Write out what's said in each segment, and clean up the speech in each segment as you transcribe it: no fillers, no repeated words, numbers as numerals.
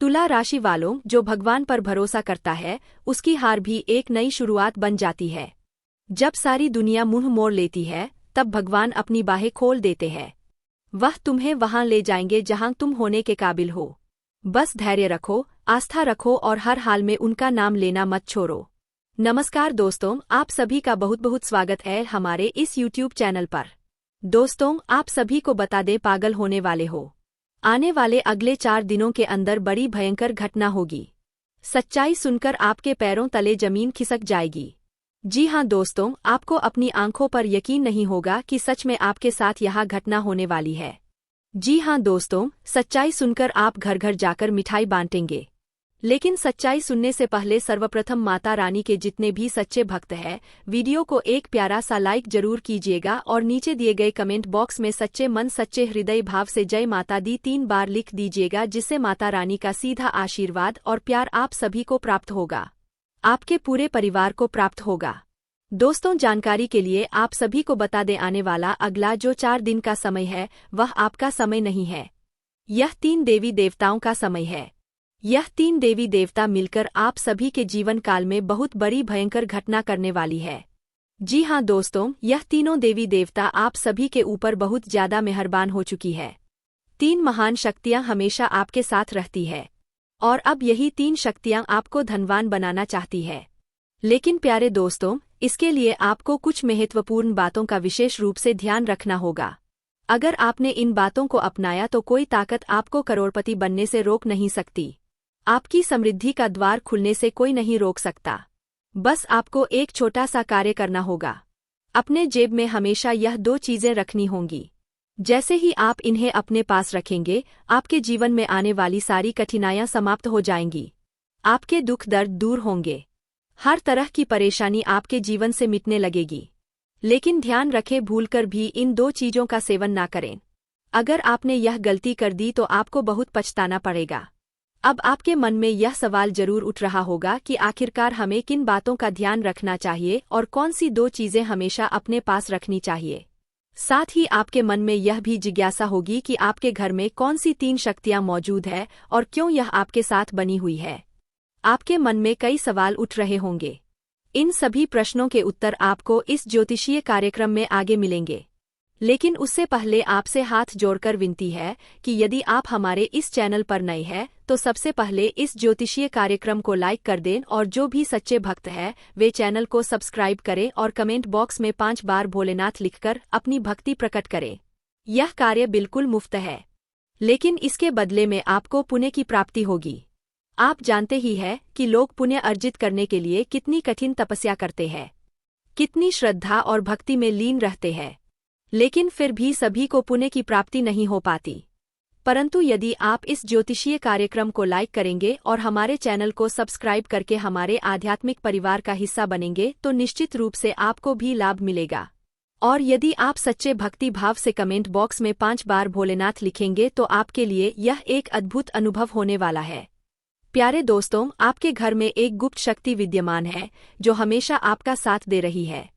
तुला राशि वालों, जो भगवान पर भरोसा करता है उसकी हार भी एक नई शुरुआत बन जाती है। जब सारी दुनिया मुंह मोड़ लेती है तब भगवान अपनी बाहें खोल देते हैं। वह तुम्हें वहां ले जाएंगे जहां तुम होने के काबिल हो। बस धैर्य रखो, आस्था रखो और हर हाल में उनका नाम लेना मत छोड़ो। नमस्कार दोस्तों, आप सभी का बहुत बहुत स्वागत है हमारे इस YouTube चैनल पर। दोस्तों, आप सभी को बता दें, पागल होने वाले हो। आने वाले अगले 4 दिनों के अंदर बड़ी भयंकर घटना होगी। सच्चाई सुनकर आपके पैरों तले जमीन खिसक जाएगी। जी हाँ दोस्तों, आपको अपनी आंखों पर यकीन नहीं होगा कि सच में आपके साथ यह घटना होने वाली है। जी हाँ दोस्तों, सच्चाई सुनकर आप घर घर जाकर मिठाई बांटेंगे। लेकिन सच्चाई सुनने से पहले सर्वप्रथम माता रानी के जितने भी सच्चे भक्त हैं, वीडियो को एक प्यारा सा लाइक जरूर कीजिएगा और नीचे दिए गए कमेंट बॉक्स में सच्चे मन सच्चे हृदय भाव से जय माता दी 3 बार लिख दीजिएगा, जिससे माता रानी का सीधा आशीर्वाद और प्यार आप सभी को प्राप्त होगा, आपके पूरे परिवार को प्राप्त होगा। दोस्तों, जानकारी के लिए आप सभी को बता दें, आने वाला अगला जो 4 दिन का समय है वह आपका समय नहीं है। यह 3 देवी देवताओं का समय है। यह 3 देवी देवता मिलकर आप सभी के जीवन काल में बहुत बड़ी भयंकर घटना करने वाली है। जी हाँ दोस्तों, यह तीनों देवी देवता आप सभी के ऊपर बहुत ज्यादा मेहरबान हो चुकी है। 3 महान शक्तियां हमेशा आपके साथ रहती है और अब यही 3 शक्तियां आपको धनवान बनाना चाहती है। लेकिन प्यारे दोस्तों, इसके लिए आपको कुछ महत्वपूर्ण बातों का विशेष रूप से ध्यान रखना होगा। अगर आपने इन बातों को अपनाया तो कोई ताकत आपको करोड़पति बनने से रोक नहीं सकती। आपकी समृद्धि का द्वार खुलने से कोई नहीं रोक सकता। बस आपको एक छोटा सा कार्य करना होगा। अपने जेब में हमेशा यह 2 चीजें रखनी होंगी। जैसे ही आप इन्हें अपने पास रखेंगे, आपके जीवन में आने वाली सारी कठिनाइयां समाप्त हो जाएंगी। आपके दुख दर्द दूर होंगे। हर तरह की परेशानी आपके जीवन से मिटने लगेगी। लेकिन ध्यान रखें, भूलकर भी इन 2 चीजों का सेवन ना करें। अगर आपने यह गलती कर दी तो आपको बहुत पछताना पड़ेगा। अब आपके मन में यह सवाल जरूर उठ रहा होगा कि आखिरकार हमें किन बातों का ध्यान रखना चाहिए और कौन सी 2 चीजें हमेशा अपने पास रखनी चाहिए। साथ ही आपके मन में यह भी जिज्ञासा होगी कि आपके घर में कौन सी 3 शक्तियां मौजूद है और क्यों यह आपके साथ बनी हुई है। आपके मन में कई सवाल उठ रहे होंगे। इन सभी प्रश्नों के उत्तर आपको इस ज्योतिषीय कार्यक्रम में आगे मिलेंगे। लेकिन उससे पहले आपसे हाथ जोड़कर विनती है कि यदि आप हमारे इस चैनल पर नए हैं तो सबसे पहले इस ज्योतिषीय कार्यक्रम को लाइक कर दें और जो भी सच्चे भक्त हैं वे चैनल को सब्सक्राइब करें और कमेंट बॉक्स में 5 बार भोलेनाथ लिखकर अपनी भक्ति प्रकट करें। यह कार्य बिल्कुल मुफ्त है, लेकिन इसके बदले में आपको पुण्य की प्राप्ति होगी। आप जानते ही हैं कि लोग पुण्य अर्जित करने के लिए कितनी कठिन तपस्या करते हैं, कितनी श्रद्धा और भक्ति में लीन रहते हैं, लेकिन फिर भी सभी को पुण्य की प्राप्ति नहीं हो पाती। परंतु यदि आप इस ज्योतिषीय कार्यक्रम को लाइक करेंगे और हमारे चैनल को सब्सक्राइब करके हमारे आध्यात्मिक परिवार का हिस्सा बनेंगे तो निश्चित रूप से आपको भी लाभ मिलेगा। और यदि आप सच्चे भक्ति भाव से कमेंट बॉक्स में 5 बार भोलेनाथ लिखेंगे तो आपके लिए यह एक अद्भुत अनुभव होने वाला है। प्यारे दोस्तों, आपके घर में एक गुप्त शक्ति विद्यमान है जो हमेशा आपका साथ दे रही है।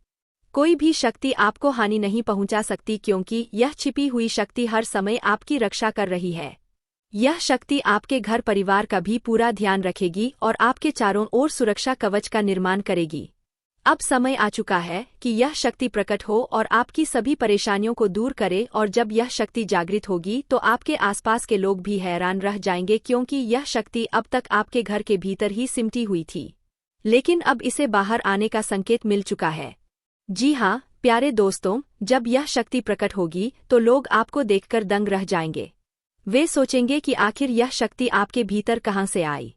कोई भी शक्ति आपको हानि नहीं पहुंचा सकती, क्योंकि यह छिपी हुई शक्ति हर समय आपकी रक्षा कर रही है। यह शक्ति आपके घर परिवार का भी पूरा ध्यान रखेगी और आपके चारों ओर सुरक्षा कवच का निर्माण करेगी। अब समय आ चुका है कि यह शक्ति प्रकट हो और आपकी सभी परेशानियों को दूर करे, और जब यह शक्ति जागृत होगी तो आपके आसपास के लोग भी हैरान रह जाएंगे, क्योंकि यह शक्ति अब तक आपके घर के भीतर ही सिमटी हुई थी, लेकिन अब इसे बाहर आने का संकेत मिल चुका है। जी हाँ प्यारे दोस्तों, जब यह शक्ति प्रकट होगी तो लोग आपको देखकर दंग रह जाएंगे। वे सोचेंगे कि आखिर यह शक्ति आपके भीतर कहाँ से आई।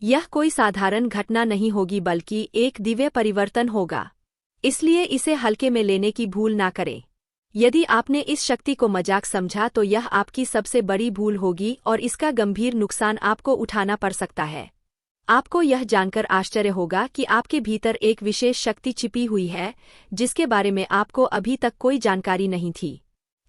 यह कोई साधारण घटना नहीं होगी, बल्कि एक दिव्य परिवर्तन होगा। इसलिए इसे हल्के में लेने की भूल ना करें। यदि आपने इस शक्ति को मजाक समझा तो यह आपकी सबसे बड़ी भूल होगी और इसका गंभीर नुकसान आपको उठाना पड़ सकता है। आपको यह जानकर आश्चर्य होगा कि आपके भीतर एक विशेष शक्ति छिपी हुई है जिसके बारे में आपको अभी तक कोई जानकारी नहीं थी।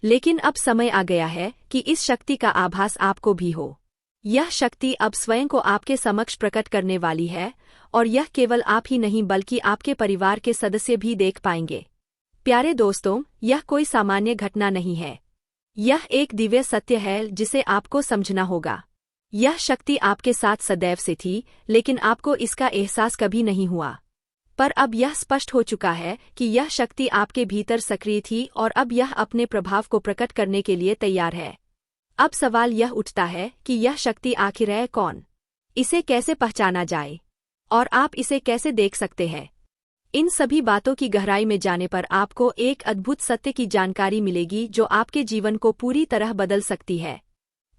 लेकिन अब समय आ गया है कि इस शक्ति का आभास आपको भी हो। यह शक्ति अब स्वयं को आपके समक्ष प्रकट करने वाली है, और यह केवल आप ही नहीं बल्कि आपके परिवार के सदस्य भी देख पाएंगे। प्यारे दोस्तों, यह कोई सामान्य घटना नहीं है। यह एक दिव्य सत्य है जिसे आपको समझना होगा। यह शक्ति आपके साथ सदैव से थी, लेकिन आपको इसका एहसास कभी नहीं हुआ। पर अब यह स्पष्ट हो चुका है कि यह शक्ति आपके भीतर सक्रिय थी और अब यह अपने प्रभाव को प्रकट करने के लिए तैयार है। अब सवाल यह उठता है कि यह शक्ति आखिर है कौन? इसे कैसे पहचाना जाए? और आप इसे कैसे देख सकते हैं? इन सभी बातों की गहराई में जाने पर आपको एक अद्भुत सत्य की जानकारी मिलेगी जो आपके जीवन को पूरी तरह बदल सकती है।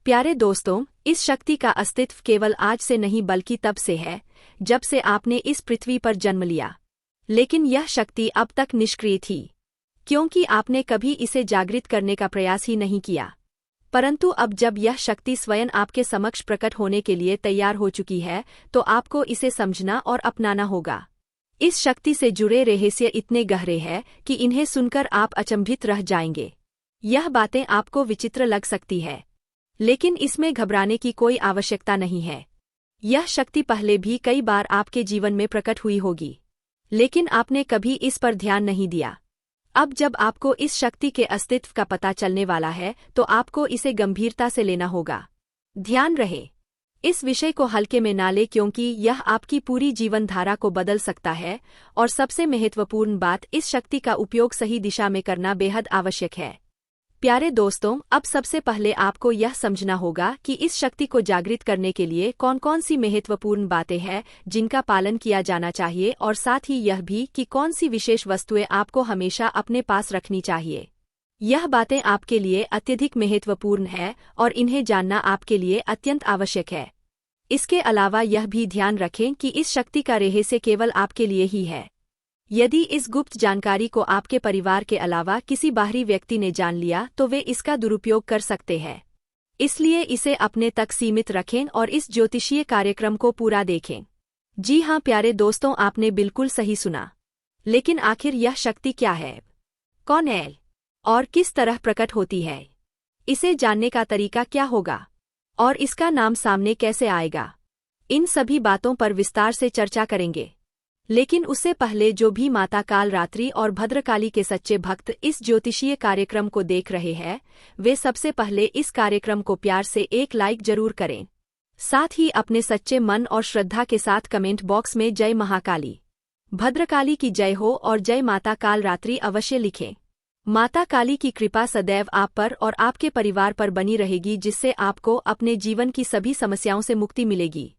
प्यारे दोस्तों, इस शक्ति का अस्तित्व केवल आज से नहीं बल्कि तब से है जब से आपने इस पृथ्वी पर जन्म लिया। लेकिन यह शक्ति अब तक निष्क्रिय थी, क्योंकि आपने कभी इसे जागृत करने का प्रयास ही नहीं किया। परंतु अब जब यह शक्ति स्वयं आपके समक्ष प्रकट होने के लिए तैयार हो चुकी है, तो आपको इसे समझना और अपनाना होगा। इस शक्ति से जुड़े रहस्य इतने गहरे हैं कि इन्हें सुनकर आप अचंभित रह जाएंगे। यह बातें आपको विचित्र लग सकती है, लेकिन इसमें घबराने की कोई आवश्यकता नहीं है। यह शक्ति पहले भी कई बार आपके जीवन में प्रकट हुई होगी, लेकिन आपने कभी इस पर ध्यान नहीं दिया। अब जब आपको इस शक्ति के अस्तित्व का पता चलने वाला है, तो आपको इसे गंभीरता से लेना होगा। ध्यान रहे, इस विषय को हल्के में ना लें, क्योंकि यह आपकी पूरी जीवन धारा को बदल सकता है। और सबसे महत्वपूर्ण बात, इस शक्ति का उपयोग सही दिशा में करना बेहद आवश्यक है। प्यारे दोस्तों, अब सबसे पहले आपको यह समझना होगा कि इस शक्ति को जागृत करने के लिए कौन कौन सी महत्वपूर्ण बातें हैं जिनका पालन किया जाना चाहिए, और साथ ही यह भी कि कौन सी विशेष वस्तुएं आपको हमेशा अपने पास रखनी चाहिए। यह बातें आपके लिए अत्यधिक महत्वपूर्ण है और इन्हें जानना आपके लिए अत्यंत आवश्यक है। इसके अलावा यह भी ध्यान रखें कि इस शक्ति का रहस्य केवल आपके लिए ही है। यदि इस गुप्त जानकारी को आपके परिवार के अलावा किसी बाहरी व्यक्ति ने जान लिया, तो वे इसका दुरुपयोग कर सकते हैं। इसलिए इसे अपने तक सीमित रखें और इस ज्योतिषीय कार्यक्रम को पूरा देखें। जी हाँ प्यारे दोस्तों, आपने बिल्कुल सही सुना। लेकिन आखिर यह शक्ति क्या है, कौन है और किस तरह प्रकट होती है? इसे जानने का तरीका क्या होगा और इसका नाम सामने कैसे आएगा? इन सभी बातों पर विस्तार से चर्चा करेंगे। लेकिन उससे पहले जो भी माता कालरात्रि और भद्रकाली के सच्चे भक्त इस ज्योतिषीय कार्यक्रम को देख रहे हैं, वे सबसे पहले इस कार्यक्रम को प्यार से एक लाइक जरूर करें। साथ ही अपने सच्चे मन और श्रद्धा के साथ कमेंट बॉक्स में जय महाकाली, भद्रकाली की जय हो और जय माता कालरात्रि अवश्य लिखें। माता काली की कृपा सदैव आप पर और आपके परिवार पर बनी रहेगी, जिससे आपको अपने जीवन की सभी समस्याओं से मुक्ति मिलेगी।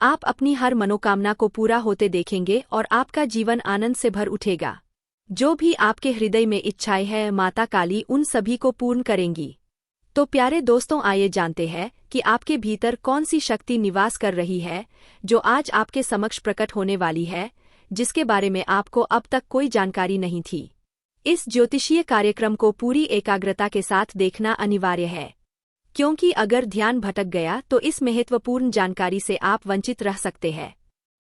आप अपनी हर मनोकामना को पूरा होते देखेंगे और आपका जीवन आनंद से भर उठेगा। जो भी आपके हृदय में इच्छाएं हैं, माता काली उन सभी को पूर्ण करेंगी। तो प्यारे दोस्तों, आइए जानते हैं कि आपके भीतर कौन सी शक्ति निवास कर रही है, जो आज आपके समक्ष प्रकट होने वाली है, जिसके बारे में आपको अब तक कोई जानकारी नहीं थी। इस ज्योतिषीय कार्यक्रम को पूरी एकाग्रता के साथ देखना अनिवार्य है, क्योंकि अगर ध्यान भटक गया तो इस महत्वपूर्ण जानकारी से आप वंचित रह सकते हैं।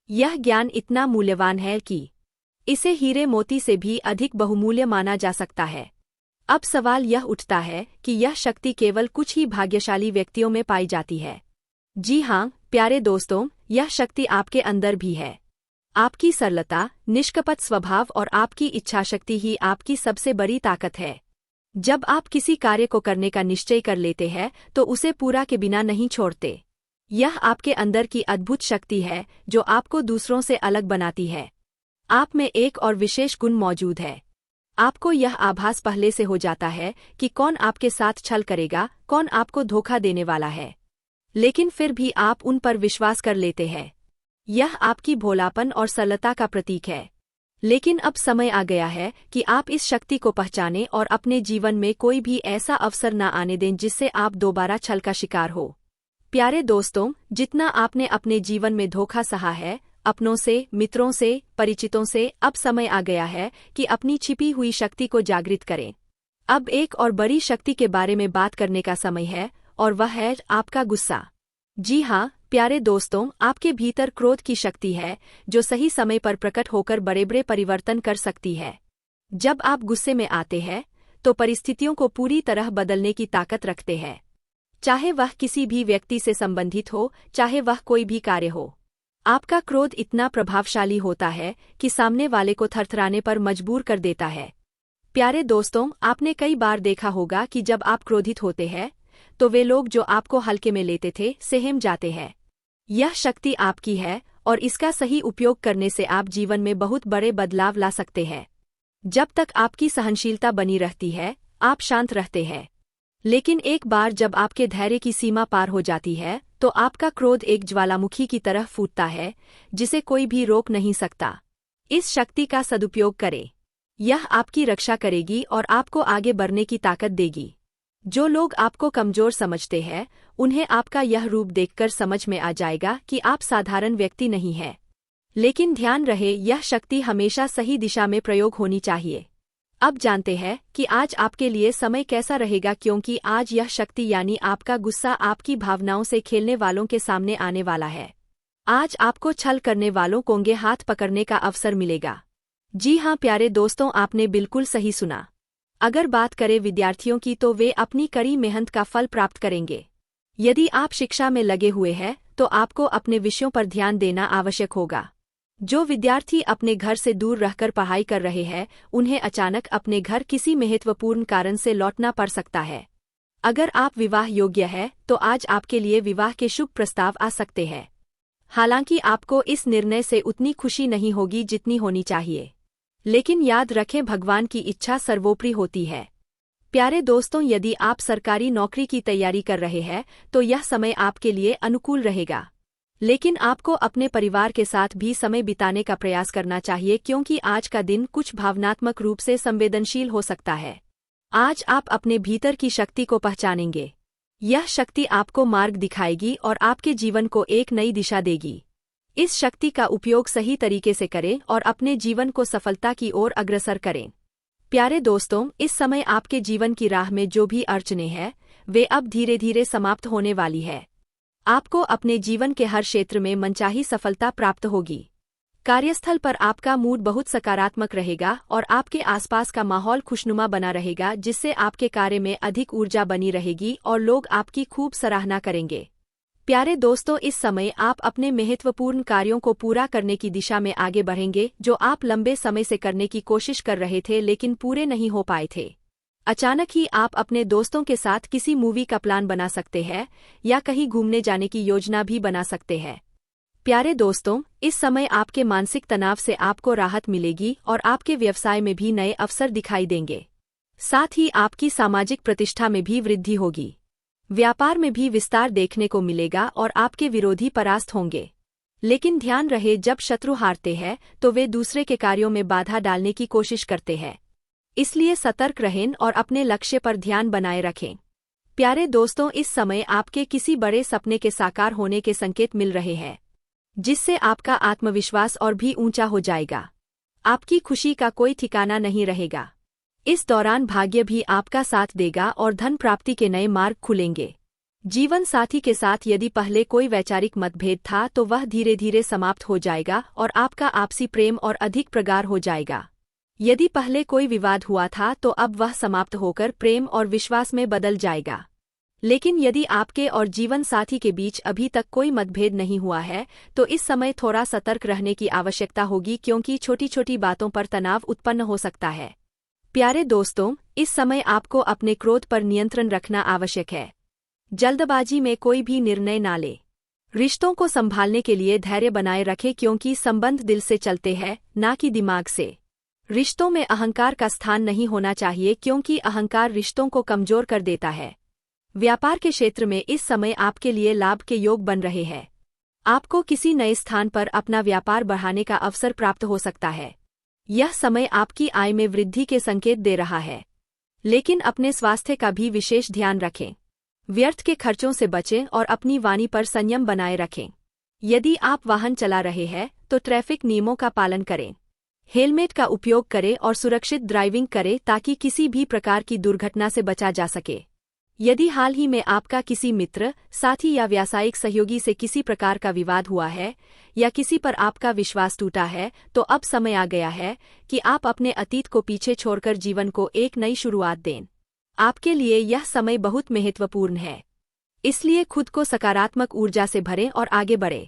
यह ज्ञान इतना मूल्यवान है कि इसे हीरे मोती से भी अधिक बहुमूल्य माना जा सकता है। अब सवाल यह उठता है कि यह शक्ति केवल कुछ ही भाग्यशाली व्यक्तियों में पाई जाती है। जी हाँ प्यारे दोस्तों, यह शक्ति आपके अंदर भी है। आपकी सरलता, निष्कपट स्वभाव और आपकी इच्छाशक्ति ही आपकी सबसे बड़ी ताकत है। जब आप किसी कार्य को करने का निश्चय कर लेते हैं, तो उसे पूरा के बिना नहीं छोड़ते। यह आपके अंदर की अद्भुत शक्ति है जो आपको दूसरों से अलग बनाती है। आप में एक और विशेष गुण मौजूद है। आपको यह आभास पहले से हो जाता है कि कौन आपके साथ छल करेगा, कौन आपको धोखा देने वाला है, लेकिन फिर भी आप उन पर विश्वास कर लेते हैं। यह आपकी भोलापन और सरलता का प्रतीक है। लेकिन अब समय आ गया है कि आप इस शक्ति को पहचानें और अपने जीवन में कोई भी ऐसा अवसर न आने दें जिससे आप दोबारा छल का शिकार हो। प्यारे दोस्तों, जितना आपने अपने जीवन में धोखा सहा है, अपनों से, मित्रों से, परिचितों से, अब समय आ गया है कि अपनी छिपी हुई शक्ति को जागृत करें। अब एक और बड़ी शक्ति के बारे में बात करने का समय है, और वह है आपका गुस्सा। जी हाँ प्यारे दोस्तों, आपके भीतर क्रोध की शक्ति है जो सही समय पर प्रकट होकर बड़े बड़े परिवर्तन कर सकती है। जब आप गुस्से में आते हैं, तो परिस्थितियों को पूरी तरह बदलने की ताकत रखते हैं। चाहे वह किसी भी व्यक्ति से संबंधित हो, चाहे वह कोई भी कार्य हो। आपका क्रोध इतना प्रभावशाली होता है कि सामने वाले को थरथराने पर मजबूर कर देता है। प्यारे दोस्तों, आपने कई बार देखा होगा कि जब आप क्रोधित होते हैं तो वे लोग जो आपको हल्के में लेते थे सहम जाते हैं। यह शक्ति आपकी है और इसका सही उपयोग करने से आप जीवन में बहुत बड़े बदलाव ला सकते हैं। जब तक आपकी सहनशीलता बनी रहती है, आप शांत रहते हैं। लेकिन एक बार जब आपके धैर्य की सीमा पार हो जाती है, तो आपका क्रोध एक ज्वालामुखी की तरह फूटता है, जिसे कोई भी रोक नहीं सकता। इस शक्ति का सदुपयोग करें। यह आपकी रक्षा करेगी और आपको आगे बढ़ने की ताकत देगी। जो लोग आपको कमजोर समझते हैं, उन्हें आपका यह रूप देखकर समझ में आ जाएगा कि आप साधारण व्यक्ति नहीं हैं। लेकिन ध्यान रहे, यह शक्ति हमेशा सही दिशा में प्रयोग होनी चाहिए। अब जानते हैं कि आज आपके लिए समय कैसा रहेगा, क्योंकि आज यह शक्ति यानी आपका गुस्सा आपकी भावनाओं से खेलने वालों के सामने आने वाला है। आज आपको छल करने वालों को रंगे हाथ पकड़ने का अवसर मिलेगा। जी हाँ प्यारे दोस्तों, आपने बिल्कुल सही सुना। अगर बात करें विद्यार्थियों की, तो वे अपनी कड़ी मेहनत का फल प्राप्त करेंगे। यदि आप शिक्षा में लगे हुए हैं, तो आपको अपने विषयों पर ध्यान देना आवश्यक होगा। जो विद्यार्थी अपने घर से दूर रहकर पढ़ाई कर रहे हैं, उन्हें अचानक अपने घर किसी महत्वपूर्ण कारण से लौटना पड़ सकता है। अगर आप विवाह योग्य हैं, तो आज आपके लिए विवाह के शुभ प्रस्ताव आ सकते हैं। हालांकि आपको इस निर्णय से उतनी खुशी नहीं होगी जितनी होनी चाहिए। लेकिन याद रखें, भगवान की इच्छा सर्वोपरि होती है। प्यारे दोस्तों, यदि आप सरकारी नौकरी की तैयारी कर रहे हैं, तो यह समय आपके लिए अनुकूल रहेगा। लेकिन आपको अपने परिवार के साथ भी समय बिताने का प्रयास करना चाहिए, क्योंकि आज का दिन कुछ भावनात्मक रूप से संवेदनशील हो सकता है। आज आप अपने भीतर की शक्ति को पहचानेंगे। यह शक्ति आपको मार्ग दिखाएगी और आपके जीवन को एक नई दिशा देगी। इस शक्ति का उपयोग सही तरीके से करें और अपने जीवन को सफलता की ओर अग्रसर करें। प्यारे दोस्तों, इस समय आपके जीवन की राह में जो भी अड़चनें हैं, वे अब धीरे धीरे समाप्त होने वाली है। आपको अपने जीवन के हर क्षेत्र में मनचाही सफलता प्राप्त होगी। कार्यस्थल पर आपका मूड बहुत सकारात्मक रहेगा और आपके आसपास का माहौल खुशनुमा बना रहेगा, जिससे आपके कार्य में अधिक ऊर्जा बनी रहेगी और लोग आपकी खूब सराहना करेंगे। प्यारे दोस्तों, इस समय आप अपने महत्वपूर्ण कार्यों को पूरा करने की दिशा में आगे बढ़ेंगे, जो आप लंबे समय से करने की कोशिश कर रहे थे लेकिन पूरे नहीं हो पाए थे। अचानक ही आप अपने दोस्तों के साथ किसी मूवी का प्लान बना सकते हैं या कहीं घूमने जाने की योजना भी बना सकते हैं। प्यारे दोस्तों, इस समय आपके मानसिक तनाव से आपको राहत मिलेगी और आपके व्यवसाय में भी नए अवसर दिखाई देंगे। साथ ही आपकी सामाजिक प्रतिष्ठा में भी वृद्धि होगी। व्यापार में भी विस्तार देखने को मिलेगा और आपके विरोधी परास्त होंगे। लेकिन ध्यान रहे, जब शत्रु हारते हैं तो वे दूसरे के कार्यों में बाधा डालने की कोशिश करते हैं। इसलिए सतर्क रहें और अपने लक्ष्य पर ध्यान बनाए रखें। प्यारे दोस्तों, इस समय आपके किसी बड़े सपने के साकार होने के संकेत मिल रहे हैं, जिससे आपका आत्मविश्वास और भी ऊंचा हो जाएगा। आपकी खुशी का कोई ठिकाना नहीं रहेगा। इस दौरान भाग्य भी आपका साथ देगा और धन प्राप्ति के नए मार्ग खुलेंगे। जीवन साथी के साथ यदि पहले कोई वैचारिक मतभेद था, तो वह धीरे धीरे समाप्त हो जाएगा और आपका आपसी प्रेम और अधिक प्रगाढ़ हो जाएगा। यदि पहले कोई विवाद हुआ था, तो अब वह समाप्त होकर प्रेम और विश्वास में बदल जाएगा। लेकिन यदि आपके और जीवन साथी के बीच अभी तक कोई मतभेद नहीं हुआ है, तो इस समय थोड़ा सतर्क रहने की आवश्यकता होगी, क्योंकि छोटी छोटी बातों पर तनाव उत्पन्न हो सकता है। प्यारे दोस्तों, इस समय आपको अपने क्रोध पर नियंत्रण रखना आवश्यक है। जल्दबाजी में कोई भी निर्णय ना ले। रिश्तों को संभालने के लिए धैर्य बनाए रखें, क्योंकि संबंध दिल से चलते हैं, ना कि दिमाग से। रिश्तों में अहंकार का स्थान नहीं होना चाहिए, क्योंकि अहंकार रिश्तों को कमजोर कर देता है। व्यापार के क्षेत्र में इस समय आपके लिए लाभ के योग बन रहे हैं। आपको किसी नए स्थान पर अपना व्यापार बढ़ाने का अवसर प्राप्त हो सकता है। यह समय आपकी आय में वृद्धि के संकेत दे रहा है। लेकिन अपने स्वास्थ्य का भी विशेष ध्यान रखें। व्यर्थ के खर्चों से बचें और अपनी वाणी पर संयम बनाए रखें। यदि आप वाहन चला रहे हैं, तो ट्रैफिक नियमों का पालन करें। हेलमेट का उपयोग करें और सुरक्षित ड्राइविंग करें, ताकि किसी भी प्रकार की दुर्घटना से बचा जा सके। यदि हाल ही में आपका किसी मित्र, साथी या व्यावसायिक सहयोगी से किसी प्रकार का विवाद हुआ है या किसी पर आपका विश्वास टूटा है, तो अब समय आ गया है कि आप अपने अतीत को पीछे छोड़कर जीवन को एक नई शुरुआत दें। आपके लिए यह समय बहुत महत्वपूर्ण है, इसलिए खुद को सकारात्मक ऊर्जा से भरें और आगे बढ़ें।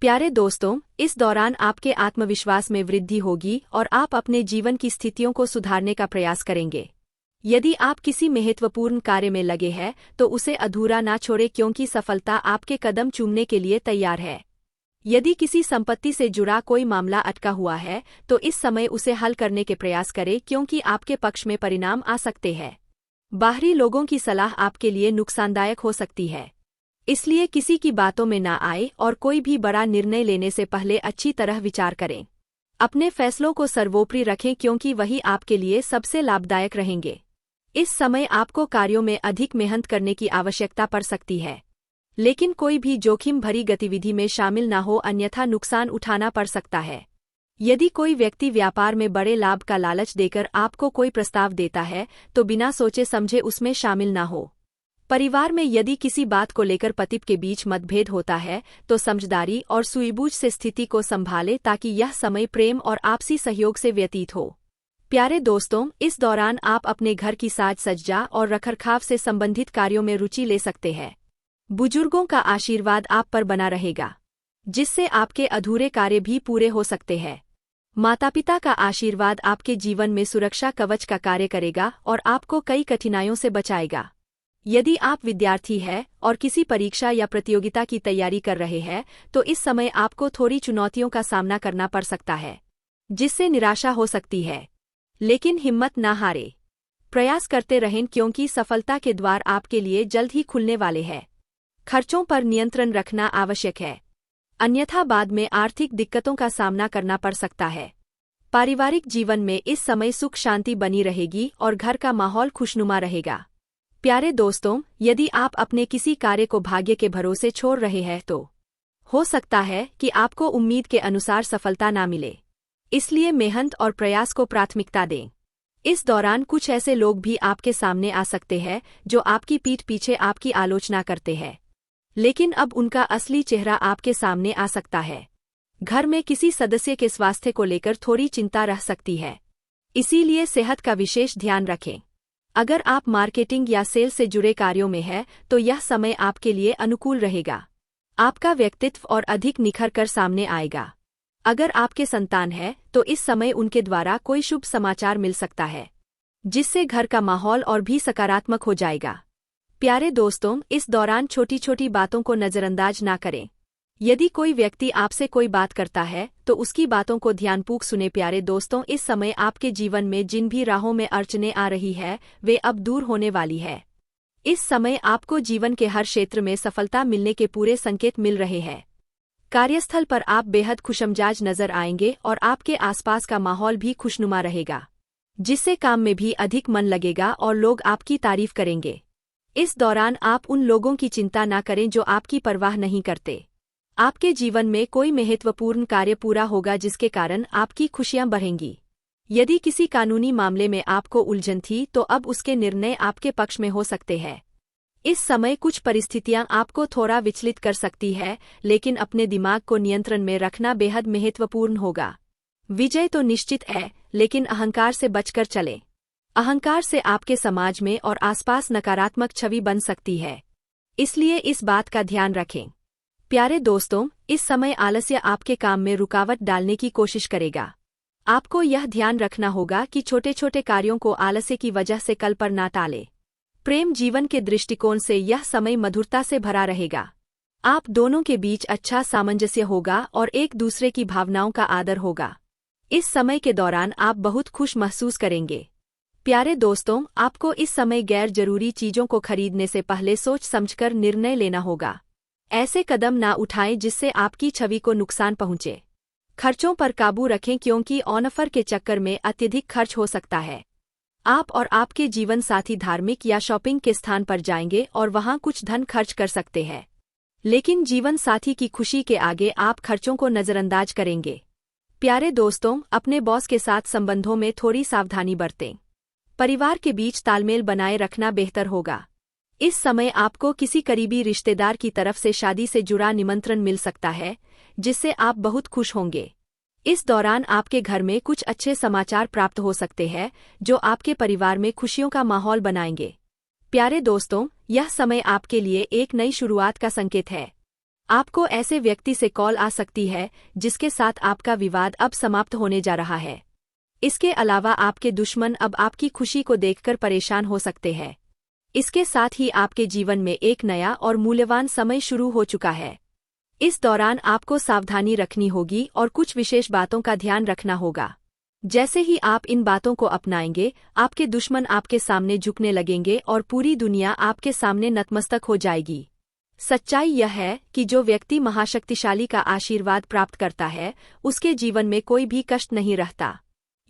प्यारे दोस्तों, इस दौरान आपके आत्मविश्वास में वृद्धि होगी और आप अपने जीवन की स्थितियों को सुधारने का प्रयास करेंगे। यदि आप किसी महत्वपूर्ण कार्य में लगे हैं तो उसे अधूरा ना छोड़ें क्योंकि सफलता आपके कदम चूमने के लिए तैयार है। यदि किसी संपत्ति से जुड़ा कोई मामला अटका हुआ है तो इस समय उसे हल करने के प्रयास करें क्योंकि आपके पक्ष में परिणाम आ सकते हैं। बाहरी लोगों की सलाह आपके लिए नुकसानदायक हो सकती है, इसलिए किसी की बातों में ना आए और कोई भी बड़ा निर्णय लेने से पहले अच्छी तरह विचार करें। अपने फैसलों को सर्वोपरि रखें क्योंकि वही आपके लिए सबसे लाभदायक रहेंगे। इस समय आपको कार्यों में अधिक मेहनत करने की आवश्यकता पड़ सकती है, लेकिन कोई भी जोखिम भरी गतिविधि में शामिल न हो अन्यथा नुकसान उठाना पड़ सकता है। यदि कोई व्यक्ति व्यापार में बड़े लाभ का लालच देकर आपको कोई प्रस्ताव देता है तो बिना सोचे समझे उसमें शामिल न हो। परिवार में यदि किसी बात को लेकर पति के बीच मतभेद होता है तो समझदारी और सूझबूझ से स्थिति को संभाले ताकि यह समय प्रेम और आपसी सहयोग से व्यतीत हो। प्यारे दोस्तों, इस दौरान आप अपने घर की साज सज्जा और रखरखाव से संबंधित कार्यों में रुचि ले सकते हैं। बुजुर्गों का आशीर्वाद आप पर बना रहेगा, जिससे आपके अधूरे कार्य भी पूरे हो सकते हैं। माता पिता का आशीर्वाद आपके जीवन में सुरक्षा कवच का कार्य करेगा और आपको कई कठिनाइयों से बचाएगा। यदि आप विद्यार्थी हैं और किसी परीक्षा या प्रतियोगिता की तैयारी कर रहे हैं तो इस समय आपको थोड़ी चुनौतियों का सामना करना पड़ सकता है, जिससे निराशा हो सकती है। लेकिन हिम्मत ना हारें, प्रयास करते रहें क्योंकि सफलता के द्वार आपके लिए जल्द ही खुलने वाले हैं। खर्चों पर नियंत्रण रखना आवश्यक है, अन्यथा बाद में आर्थिक दिक्कतों का सामना करना पड़ सकता है। पारिवारिक जीवन में इस समय सुख शांति बनी रहेगी और घर का माहौल खुशनुमा रहेगा। प्यारे दोस्तों, यदि आप अपने किसी कार्य को भाग्य के भरोसे छोड़ रहे हैं तो हो सकता है कि आपको उम्मीद के अनुसार सफलता ना मिले, इसलिए मेहनत और प्रयास को प्राथमिकता दें। इस दौरान कुछ ऐसे लोग भी आपके सामने आ सकते हैं जो आपकी पीठ पीछे आपकी आलोचना करते हैं, लेकिन अब उनका असली चेहरा आपके सामने आ सकता है। घर में किसी सदस्य के स्वास्थ्य को लेकर थोड़ी चिंता रह सकती है, इसीलिए सेहत का विशेष ध्यान रखें। अगर आप मार्केटिंग या सेल से जुड़े कार्यों में हैं तो यह समय आपके लिए अनुकूल रहेगा। आपका व्यक्तित्व और अधिक निखर कर सामने आएगा। अगर आपके संतान है तो इस समय उनके द्वारा कोई शुभ समाचार मिल सकता है, जिससे घर का माहौल और भी सकारात्मक हो जाएगा। प्यारे दोस्तों, इस दौरान छोटी छोटी बातों को नज़रअंदाज ना करें। यदि कोई व्यक्ति आपसे कोई बात करता है तो उसकी बातों को ध्यानपूर्वक सुने। प्यारे दोस्तों, इस समय आपके जीवन में जिन भी राहों में अड़चनें आ रही है वे अब दूर होने वाली है। इस समय आपको जीवन के हर क्षेत्र में सफलता मिलने के पूरे संकेत मिल रहे हैं। कार्यस्थल पर आप बेहद खुशमिजाज नजर आएंगे और आपके आसपास का माहौल भी खुशनुमा रहेगा, जिससे काम में भी अधिक मन लगेगा और लोग आपकी तारीफ करेंगे। इस दौरान आप उन लोगों की चिंता ना करें जो आपकी परवाह नहीं करते। आपके जीवन में कोई महत्वपूर्ण कार्य पूरा होगा जिसके कारण आपकी खुशियां बढ़ेंगी। यदि किसी कानूनी मामले में आपको उलझन थी तो अब उसके निर्णय आपके पक्ष में हो सकते हैं। इस समय कुछ परिस्थितियां आपको थोड़ा विचलित कर सकती है, लेकिन अपने दिमाग को नियंत्रण में रखना बेहद महत्वपूर्ण होगा। विजय तो निश्चित है, लेकिन अहंकार से बचकर चलें। अहंकार से आपके समाज में और आसपास नकारात्मक छवि बन सकती है, इसलिए इस बात का ध्यान रखें। प्यारे दोस्तों, इस समय आलस्य आपके काम में रुकावट डालने की कोशिश करेगा। आपको यह ध्यान रखना होगा कि छोटे छोटे कार्यों को आलस्य की वजह से कल पर ना टालें। प्रेम जीवन के दृष्टिकोण से यह समय मधुरता से भरा रहेगा। आप दोनों के बीच अच्छा सामंजस्य होगा और एक दूसरे की भावनाओं का आदर होगा। इस समय के दौरान आप बहुत खुश महसूस करेंगे। प्यारे दोस्तों, आपको इस समय गैर जरूरी चीजों को खरीदने से पहले सोच समझकर निर्णय लेना होगा। ऐसे कदम ना उठाएं जिससे आपकी छवि को नुकसान पहुंचे। खर्चों पर काबू रखें क्योंकि ऑनऑफर के चक्कर में अत्यधिक खर्च हो सकता है। आप और आपके जीवन साथी धार्मिक या शॉपिंग के स्थान पर जाएंगे और वहां कुछ धन खर्च कर सकते हैं, लेकिन जीवन साथी की खुशी के आगे आप खर्चों को नजरअंदाज करेंगे। प्यारे दोस्तों, अपने बॉस के साथ संबंधों में थोड़ी सावधानी बरतें। परिवार के बीच तालमेल बनाए रखना बेहतर होगा। इस समय आपको किसी करीबी रिश्तेदार की तरफ से शादी से जुड़ा निमंत्रण मिल सकता है, जिससे आप बहुत खुश होंगे। इस दौरान आपके घर में कुछ अच्छे समाचार प्राप्त हो सकते हैं जो आपके परिवार में खुशियों का माहौल बनाएंगे। प्यारे दोस्तों, यह समय आपके लिए एक नई शुरुआत का संकेत है। आपको ऐसे व्यक्ति से कॉल आ सकती है जिसके साथ आपका विवाद अब समाप्त होने जा रहा है। इसके अलावा आपके दुश्मन अब आपकी खुशी को देखकर परेशान हो सकते हैं। इसके साथ ही आपके जीवन में एक नया और मूल्यवान समय शुरू हो चुका है। इस दौरान आपको सावधानी रखनी होगी और कुछ विशेष बातों का ध्यान रखना होगा। जैसे ही आप इन बातों को अपनाएंगे, आपके दुश्मन आपके सामने झुकने लगेंगे और पूरी दुनिया आपके सामने नतमस्तक हो जाएगी। सच्चाई यह है कि जो व्यक्ति महाशक्तिशाली का आशीर्वाद प्राप्त करता है, उसके जीवन में कोई भी कष्ट नहीं रहता।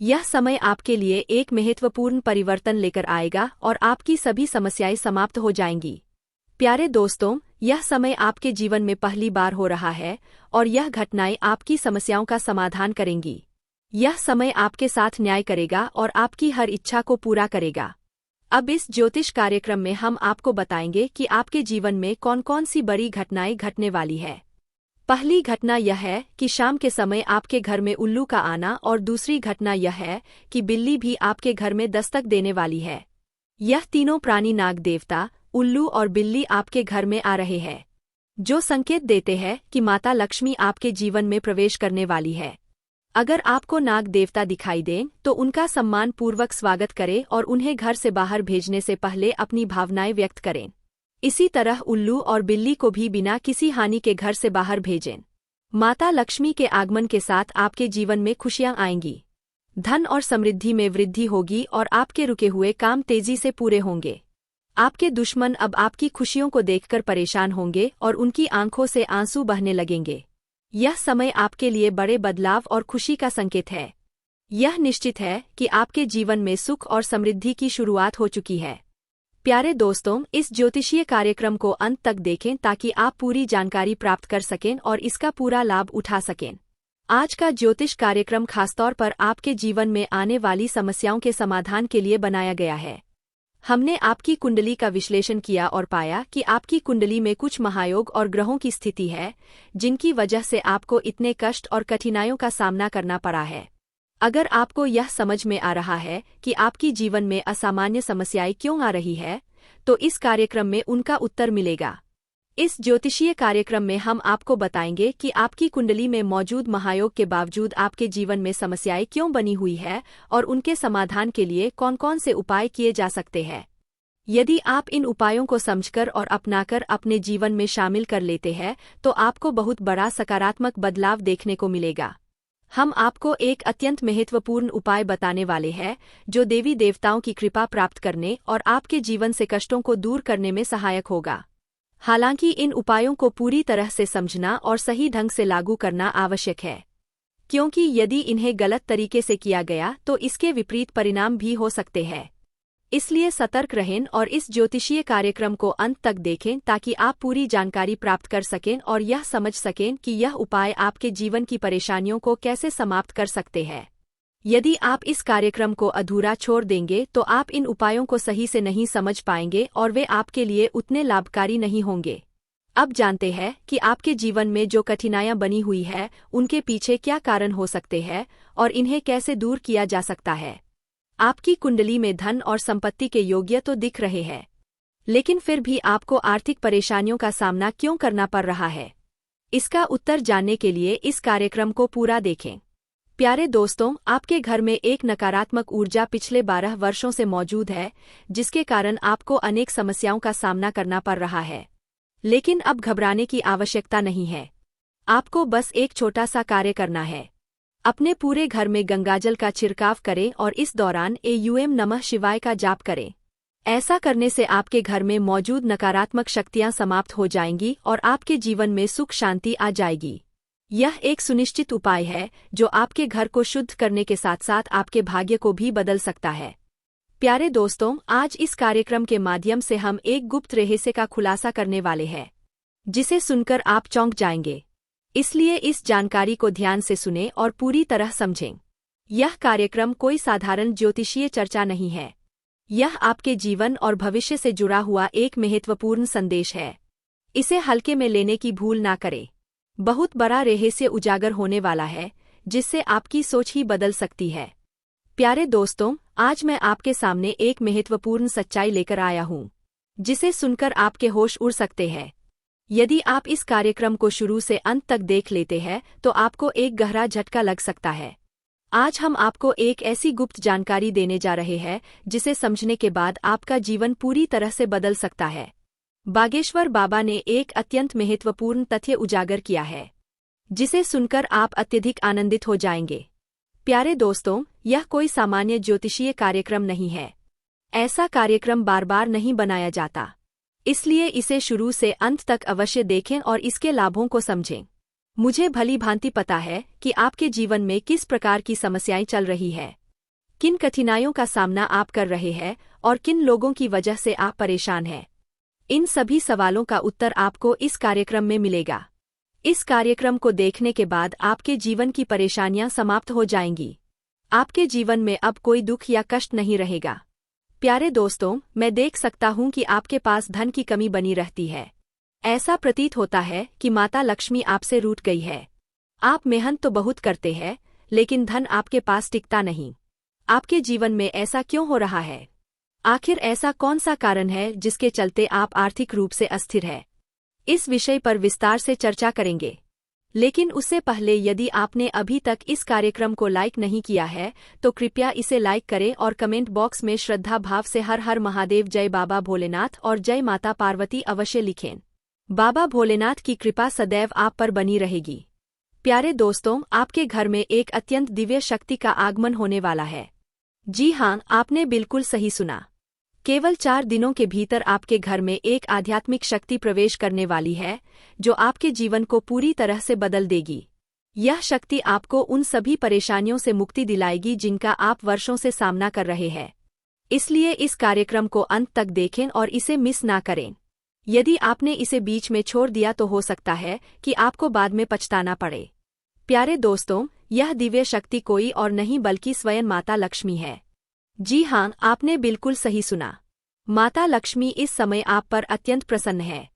यह समय आपके लिए एक महत्वपूर्ण परिवर्तन लेकर आएगा और आपकी सभी समस्याएं समाप्त हो जाएंगी। प्यारे दोस्तों, यह समय आपके जीवन में पहली बार हो रहा है और यह घटनाएं आपकी समस्याओं का समाधान करेंगी। यह समय आपके साथ न्याय करेगा और आपकी हर इच्छा को पूरा करेगा। अब इस ज्योतिष कार्यक्रम में हम आपको बताएंगे कि आपके जीवन में कौन कौन सी बड़ी घटनाएं घटने वाली है। पहली घटना यह है कि शाम के समय आपके घर में उल्लू का आना और दूसरी घटना यह है कि बिल्ली भी आपके घर में दस्तक देने वाली है। यह तीनों प्राणी नाग देवता, उल्लू और बिल्ली आपके घर में आ रहे हैं, जो संकेत देते हैं कि माता लक्ष्मी आपके जीवन में प्रवेश करने वाली है। अगर आपको नाग देवता दिखाई दें तो उनका सम्मान पूर्वक स्वागत करें और उन्हें घर से बाहर भेजने से पहले अपनी भावनाएं व्यक्त करें। इसी तरह उल्लू और बिल्ली को भी बिना किसी हानि के घर से बाहर भेजें। माता लक्ष्मी के आगमन के साथ आपके जीवन में खुशियां आएंगी, धन और समृद्धि में वृद्धि होगी और आपके रुके हुए काम तेजी से पूरे होंगे। आपके दुश्मन अब आपकी खुशियों को देखकर परेशान होंगे और उनकी आंखों से आंसू बहने लगेंगे। यह समय आपके लिए बड़े बदलाव और खुशी का संकेत है। यह निश्चित है कि आपके जीवन में सुख और समृद्धि की शुरुआत हो चुकी है। प्यारे दोस्तों, इस ज्योतिषीय कार्यक्रम को अंत तक देखें ताकि आप पूरी जानकारी प्राप्त कर सकें और इसका पूरा लाभ उठा सकें। आज का ज्योतिष कार्यक्रम खासतौर पर आपके जीवन में आने वाली समस्याओं के समाधान के लिए बनाया गया है। हमने आपकी कुंडली का विश्लेषण किया और पाया कि आपकी कुंडली में कुछ महायोग और ग्रहों की स्थिति है, जिनकी वजह से आपको इतने कष्ट और कठिनाइयों का सामना करना पड़ा है। अगर आपको यह समझ में आ रहा है कि आपकी जीवन में असामान्य समस्याएं क्यों आ रही है, तो इस कार्यक्रम में उनका उत्तर मिलेगा। इस ज्योतिषीय कार्यक्रम में हम आपको बताएंगे कि आपकी कुंडली में मौजूद महायोग के बावजूद आपके जीवन में समस्याएं क्यों बनी हुई है और उनके समाधान के लिए कौन कौन से उपाय किए जा सकते हैं। यदि आप इन उपायों को समझकर और अपनाकर अपने जीवन में शामिल कर लेते हैं तो आपको बहुत बड़ा सकारात्मक बदलाव देखने को मिलेगा। हम आपको एक अत्यंत महत्वपूर्ण उपाय बताने वाले हैं जो देवी देवताओं की कृपा प्राप्त करने और आपके जीवन से कष्टों को दूर करने में सहायक होगा। हालांकि इन उपायों को पूरी तरह से समझना और सही ढंग से लागू करना आवश्यक है, क्योंकि यदि इन्हें गलत तरीके से किया गया तो इसके विपरीत परिणाम भी हो सकते हैं। इसलिए सतर्क रहें और इस ज्योतिषीय कार्यक्रम को अंत तक देखें ताकि आप पूरी जानकारी प्राप्त कर सकें और यह समझ सकें कि यह उपाय आपके जीवन की परेशानियों को कैसे समाप्त कर सकते हैं। यदि आप इस कार्यक्रम को अधूरा छोड़ देंगे तो आप इन उपायों को सही से नहीं समझ पाएंगे और वे आपके लिए उतने लाभकारी नहीं होंगे। अब जानते हैं कि आपके जीवन में जो कठिनाइयां बनी हुई है उनके पीछे क्या कारण हो सकते हैं और इन्हें कैसे दूर किया जा सकता है। आपकी कुंडली में धन और संपत्ति के योग्य तो दिख रहे हैं, लेकिन फिर भी आपको आर्थिक परेशानियों का सामना क्यों करना पड़ रहा है? इसका उत्तर जानने के लिए इस कार्यक्रम को पूरा देखें। प्यारे दोस्तों, आपके घर में एक नकारात्मक ऊर्जा पिछले 12 वर्षों से मौजूद है, जिसके कारण आपको अनेक समस्याओं का सामना करना पड़ रहा है। लेकिन अब घबराने की आवश्यकता नहीं है। आपको बस एक छोटा सा कार्य करना है। अपने पूरे घर में गंगाजल का छिड़काव करें और इस दौरान ओम नमः शिवाय का जाप करें। ऐसा करने से आपके घर में मौजूद नकारात्मक शक्तियां समाप्त हो जाएंगी और आपके जीवन में सुख शांति आ जाएगी। यह एक सुनिश्चित उपाय है जो आपके घर को शुद्ध करने के साथ साथ आपके भाग्य को भी बदल सकता है। प्यारे दोस्तों, आज इस कार्यक्रम के माध्यम से हम एक गुप्त रहस्य का खुलासा करने वाले हैं, जिसे सुनकर आप चौंक जाएंगे। इसलिए इस जानकारी को ध्यान से सुनें और पूरी तरह समझें। यह कार्यक्रम कोई साधारण ज्योतिषीय चर्चा नहीं है। यह आपके जीवन और भविष्य से जुड़ा हुआ एक महत्वपूर्ण संदेश है। इसे हल्के में लेने की भूल ना करें। बहुत बड़ा रहस्य उजागर होने वाला है, जिससे आपकी सोच ही बदल सकती है। प्यारे दोस्तों, आज मैं आपके सामने एक महत्वपूर्ण सच्चाई लेकर आया हूँ, जिसे सुनकर आपके होश उड़ सकते हैं। यदि आप इस कार्यक्रम को शुरू से अंत तक देख लेते हैं तो आपको एक गहरा झटका लग सकता है। आज हम आपको एक ऐसी गुप्त जानकारी देने जा रहे हैं जिसे समझने के बाद आपका जीवन पूरी तरह से बदल सकता है। बागेश्वर बाबा ने एक अत्यंत महत्वपूर्ण तथ्य उजागर किया है, जिसे सुनकर आप अत्यधिक आनंदित हो जाएंगे। प्यारे दोस्तों, यह कोई सामान्य ज्योतिषीय कार्यक्रम नहीं है। ऐसा कार्यक्रम बार बार नहीं बनाया जाता, इसलिए इसे शुरू से अंत तक अवश्य देखें और इसके लाभों को समझें। मुझे भली भांति पता है कि आपके जीवन में किस प्रकार की समस्याएं चल रही है, किन कठिनाइयों का सामना आप कर रहे हैं और किन लोगों की वजह से आप परेशान हैं। इन सभी सवालों का उत्तर आपको इस कार्यक्रम में मिलेगा। इस कार्यक्रम को देखने के बाद आपके जीवन की परेशानियां समाप्त हो जाएंगी। आपके जीवन में अब कोई दुख या कष्ट नहीं रहेगा। प्यारे दोस्तों, मैं देख सकता हूं कि आपके पास धन की कमी बनी रहती है। ऐसा प्रतीत होता है कि माता लक्ष्मी आपसे रूठ गई है। आप मेहनत तो बहुत करते हैं, लेकिन धन आपके पास टिकता नहीं। आपके जीवन में ऐसा क्यों हो रहा है? आखिर ऐसा कौन सा कारण है जिसके चलते आप आर्थिक रूप से अस्थिर हैं? इस विषय पर विस्तार से चर्चा करेंगे। लेकिन उससे पहले यदि आपने अभी तक इस कार्यक्रम को लाइक नहीं किया है तो कृपया इसे लाइक करें और कमेंट बॉक्स में श्रद्धा भाव से हर हर महादेव, जय बाबा भोलेनाथ और जय माता पार्वती अवश्य लिखें। बाबा भोलेनाथ की कृपा सदैव आप पर बनी रहेगी। प्यारे दोस्तों, आपके घर में एक अत्यंत दिव्य शक्ति का आगमन होने वाला है। जी हाँ, आपने बिल्कुल सही सुना। केवल 4 दिनों के भीतर आपके घर में एक आध्यात्मिक शक्ति प्रवेश करने वाली है, जो आपके जीवन को पूरी तरह से बदल देगी। यह शक्ति आपको उन सभी परेशानियों से मुक्ति दिलाएगी जिनका आप वर्षों से सामना कर रहे हैं। इसलिए इस कार्यक्रम को अंत तक देखें और इसे मिस ना करें। यदि आपने इसे बीच में छोड़ दिया तो हो सकता है कि आपको बाद में पछताना पड़े। प्यारे दोस्तों, यह दिव्य शक्ति कोई और नहीं बल्कि स्वयं माता लक्ष्मी है। जी हाँ, आपने बिल्कुल सही सुना। माता लक्ष्मी इस समय आप पर अत्यंत प्रसन्न है।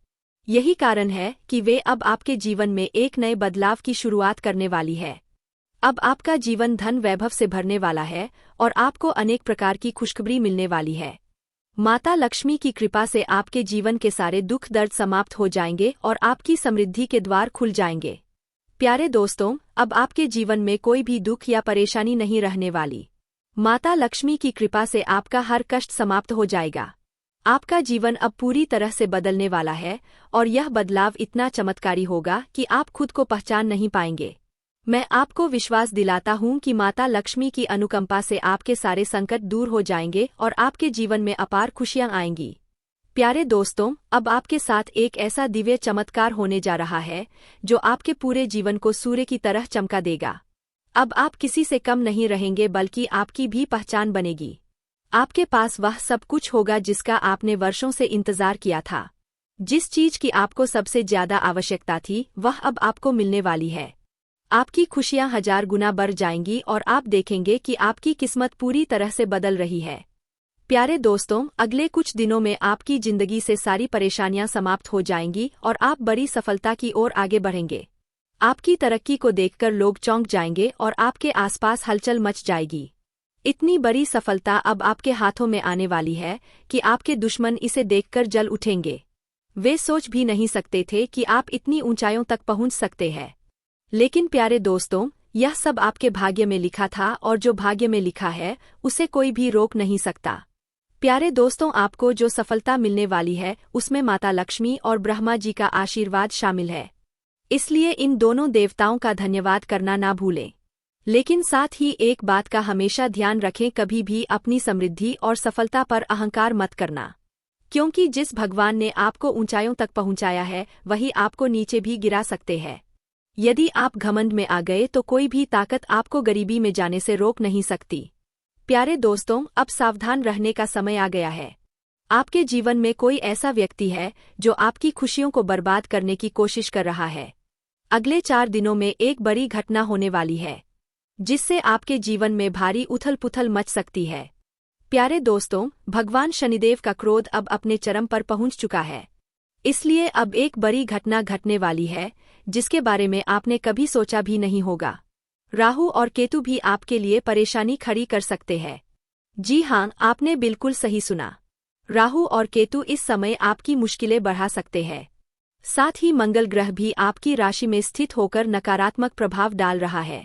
यही कारण है कि वे अब आपके जीवन में एक नए बदलाव की शुरुआत करने वाली है। अब आपका जीवन धन वैभव से भरने वाला है और आपको अनेक प्रकार की खुशखबरी मिलने वाली है। माता लक्ष्मी की कृपा से आपके जीवन के सारे दुख दर्द समाप्त हो जाएंगे और आपकी समृद्धि के द्वार खुल जाएंगे। प्यारे दोस्तों, अब आपके जीवन में कोई भी दुख या परेशानी नहीं रहने वाली। माता लक्ष्मी की कृपा से आपका हर कष्ट समाप्त हो जाएगा। आपका जीवन अब पूरी तरह से बदलने वाला है और यह बदलाव इतना चमत्कारी होगा कि आप खुद को पहचान नहीं पाएंगे। मैं आपको विश्वास दिलाता हूं कि माता लक्ष्मी की अनुकंपा से आपके सारे संकट दूर हो जाएंगे और आपके जीवन में अपार खुशियां आएंगी। प्यारे दोस्तों, अब आपके साथ एक ऐसा दिव्य चमत्कार होने जा रहा है जो आपके पूरे जीवन को सूर्य की तरह चमका देगा। अब आप किसी से कम नहीं रहेंगे, बल्कि आपकी भी पहचान बनेगी। आपके पास वह सब कुछ होगा जिसका आपने वर्षों से इंतजार किया था। जिस चीज की आपको सबसे ज्यादा आवश्यकता थी, वह अब आपको मिलने वाली है। आपकी खुशियां 1000 गुना बढ़ जाएंगी और आप देखेंगे कि आपकी किस्मत पूरी तरह से बदल रही है। प्यारे दोस्तों, अगले कुछ दिनों में आपकी जिंदगी से सारी परेशानियां समाप्त हो जाएंगी और आप बड़ी सफलता की ओर आगे बढ़ेंगे। आपकी तरक्की को देखकर लोग चौंक जाएंगे और आपके आसपास हलचल मच जाएगी। इतनी बड़ी सफलता अब आपके हाथों में आने वाली है कि आपके दुश्मन इसे देखकर जल उठेंगे। वे सोच भी नहीं सकते थे कि आप इतनी ऊंचाइयों तक पहुंच सकते हैं। लेकिन प्यारे दोस्तों, यह सब आपके भाग्य में लिखा था और जो भाग्य में लिखा है उसे कोई भी रोक नहीं सकता। प्यारे दोस्तों, आपको जो सफलता मिलने वाली है उसमें माता लक्ष्मी और ब्रह्मा जी का आशीर्वाद शामिल है। इसलिए इन दोनों देवताओं का धन्यवाद करना ना भूलें। लेकिन साथ ही एक बात का हमेशा ध्यान रखें, कभी भी अपनी समृद्धि और सफलता पर अहंकार मत करना, क्योंकि जिस भगवान ने आपको ऊंचाइयों तक पहुंचाया है वही आपको नीचे भी गिरा सकते हैं। यदि आप घमंड में आ गए तो कोई भी ताकत आपको गरीबी में जाने से रोक नहीं सकती। प्यारे दोस्तों, अब सावधान रहने का समय आ गया है। आपके जीवन में कोई ऐसा व्यक्ति है जो आपकी खुशियों को बर्बाद करने की कोशिश कर रहा है। अगले 4 दिनों में एक बड़ी घटना होने वाली है, जिससे आपके जीवन में भारी उथल पुथल मच सकती है। प्यारे दोस्तों, भगवान शनिदेव का क्रोध अब अपने चरम पर पहुंच चुका है। इसलिए अब एक बड़ी घटना घटने वाली है जिसके बारे में आपने कभी सोचा भी नहीं होगा। राहु और केतु भी आपके लिए परेशानी खड़ी कर सकते हैं। जी हाँ, आपने बिल्कुल सही सुना। राहु और केतु इस समय आपकी मुश्किलें बढ़ा सकते हैं। साथ ही मंगल ग्रह भी आपकी राशि में स्थित होकर नकारात्मक प्रभाव डाल रहा है।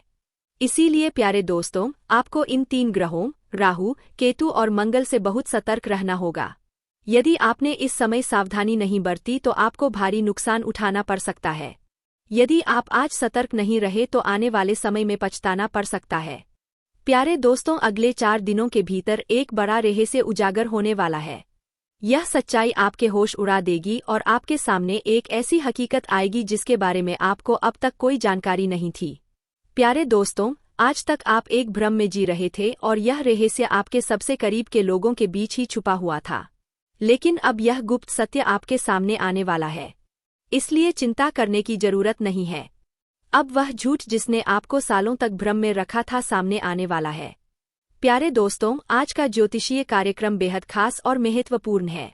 इसीलिए प्यारे दोस्तों, आपको इन 3 ग्रहों राहु, केतु और मंगल से बहुत सतर्क रहना होगा। यदि आपने इस समय सावधानी नहीं बरती तो आपको भारी नुकसान उठाना पड़ सकता है। यदि आप आज सतर्क नहीं रहे तो आने वाले समय में पछताना पड़ सकता है। प्यारे दोस्तों, अगले 4 दिनों के भीतर एक बड़ा रहस्य उजागर होने वाला है। यह सच्चाई आपके होश उड़ा देगी और आपके सामने एक ऐसी हकीकत आएगी जिसके बारे में आपको अब तक कोई जानकारी नहीं थी। प्यारे दोस्तों, आज तक आप एक भ्रम में जी रहे थे और यह रहस्य आपके सबसे करीब के लोगों के बीच ही छुपा हुआ था। लेकिन अब यह गुप्त सत्य आपके सामने आने वाला है, इसलिए चिंता करने की जरूरत नहीं है। अब वह झूठ जिसने आपको सालों तक भ्रम में रखा था सामने आने वाला है। प्यारे दोस्तों, आज का ज्योतिषीय कार्यक्रम बेहद खास और महत्वपूर्ण है।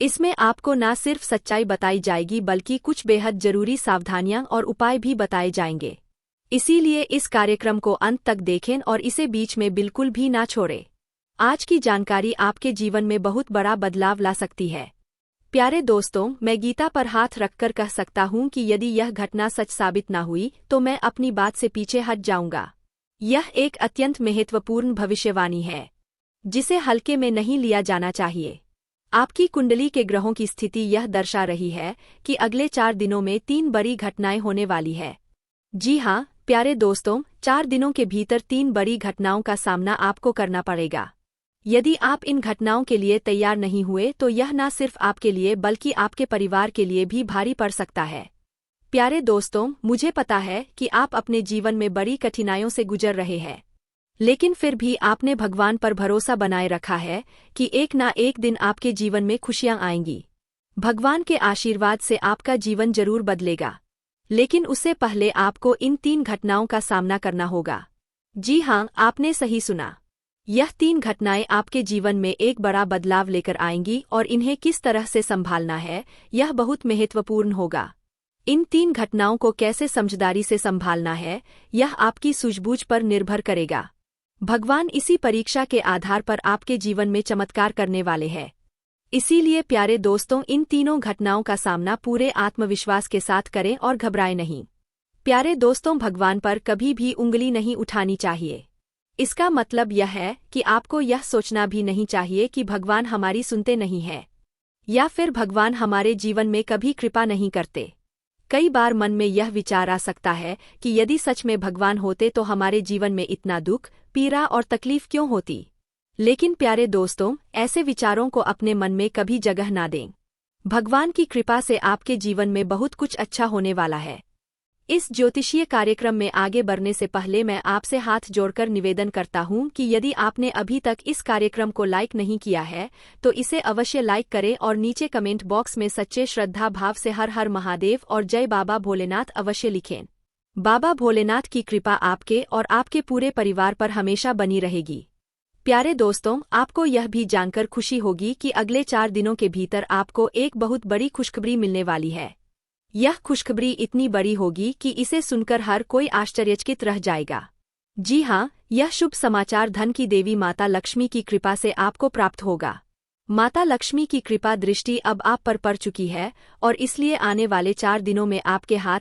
इसमें आपको न सिर्फ सच्चाई बताई जाएगी बल्कि कुछ बेहद जरूरी सावधानियां और उपाय भी बताए जाएंगे। इसीलिए इस कार्यक्रम को अंत तक देखें और इसे बीच में बिल्कुल भी ना छोड़ें। आज की जानकारी आपके जीवन में बहुत बड़ा बदलाव ला सकती है। प्यारे दोस्तों, मैं गीता पर हाथ रखकर कह सकता हूँ कि यदि यह घटना सच साबित ना हुई तो मैं अपनी बात से पीछे हट जाऊंगा। यह एक अत्यंत महत्वपूर्ण भविष्यवाणी है जिसे हल्के में नहीं लिया जाना चाहिए। आपकी कुंडली के ग्रहों की स्थिति यह दर्शा रही है कि अगले 4 दिनों में 3 बड़ी घटनाएं होने वाली है। जी हाँ प्यारे दोस्तों, 4 दिनों के भीतर 3 बड़ी घटनाओं का सामना आपको करना पड़ेगा। यदि आप इन घटनाओं के लिए तैयार नहीं हुए तो यह न सिर्फ आपके लिए बल्कि आपके परिवार के लिए भी भारी पड़ सकता है। प्यारे दोस्तों, मुझे पता है कि आप अपने जीवन में बड़ी कठिनाइयों से गुजर रहे हैं, लेकिन फिर भी आपने भगवान पर भरोसा बनाए रखा है कि एक ना एक दिन आपके जीवन में खुशियां आएंगी। भगवान के आशीर्वाद से आपका जीवन जरूर बदलेगा, लेकिन उससे पहले आपको इन 3 घटनाओं का सामना करना होगा। जी हाँ, आपने सही सुना। यह 3 घटनाएं आपके जीवन में एक बड़ा बदलाव लेकर आएंगी और इन्हें किस तरह से संभालना है यह बहुत महत्वपूर्ण होगा। इन 3 घटनाओं को कैसे समझदारी से संभालना है यह आपकी सूझबूझ पर निर्भर करेगा। भगवान इसी परीक्षा के आधार पर आपके जीवन में चमत्कार करने वाले हैं। इसीलिए प्यारे दोस्तों, इन तीनों घटनाओं का सामना पूरे आत्मविश्वास के साथ करें और घबराएं नहीं। प्यारे दोस्तों, भगवान पर कभी भी उंगली नहीं उठानी चाहिए। इसका मतलब यह है कि आपको यह सोचना भी नहीं चाहिए कि भगवान हमारी सुनते नहीं हैं या फिर भगवान हमारे जीवन में कभी कृपा नहीं करते। कई बार मन में यह विचार आ सकता है कि यदि सच में भगवान होते तो हमारे जीवन में इतना दुख, पीड़ा और तकलीफ क्यों होती। लेकिन प्यारे दोस्तों, ऐसे विचारों को अपने मन में कभी जगह ना दें। भगवान की कृपा से आपके जीवन में बहुत कुछ अच्छा होने वाला है। इस ज्योतिषीय कार्यक्रम में आगे बढ़ने से पहले मैं आपसे हाथ जोड़कर निवेदन करता हूं कि यदि आपने अभी तक इस कार्यक्रम को लाइक नहीं किया है तो इसे अवश्य लाइक करें और नीचे कमेंट बॉक्स में सच्चे श्रद्धा भाव से हर हर महादेव और जय बाबा भोलेनाथ अवश्य लिखें। बाबा भोलेनाथ की कृपा आपके और आपके पूरे परिवार पर हमेशा बनी रहेगी। प्यारे दोस्तों, आपको यह भी जानकर खुशी होगी कि अगले 4 दिनों के भीतर आपको एक बहुत बड़ी खुशखबरी मिलने वाली है। यह खुशखबरी इतनी बड़ी होगी कि इसे सुनकर हर कोई आश्चर्यचकित रह जाएगा। जी हाँ, यह शुभ समाचार धन की देवी माता लक्ष्मी की कृपा से आपको प्राप्त होगा। माता लक्ष्मी की कृपा दृष्टि अब आप पर पड़ चुकी है और इसलिए आने वाले 4 दिनों में आपके हाथ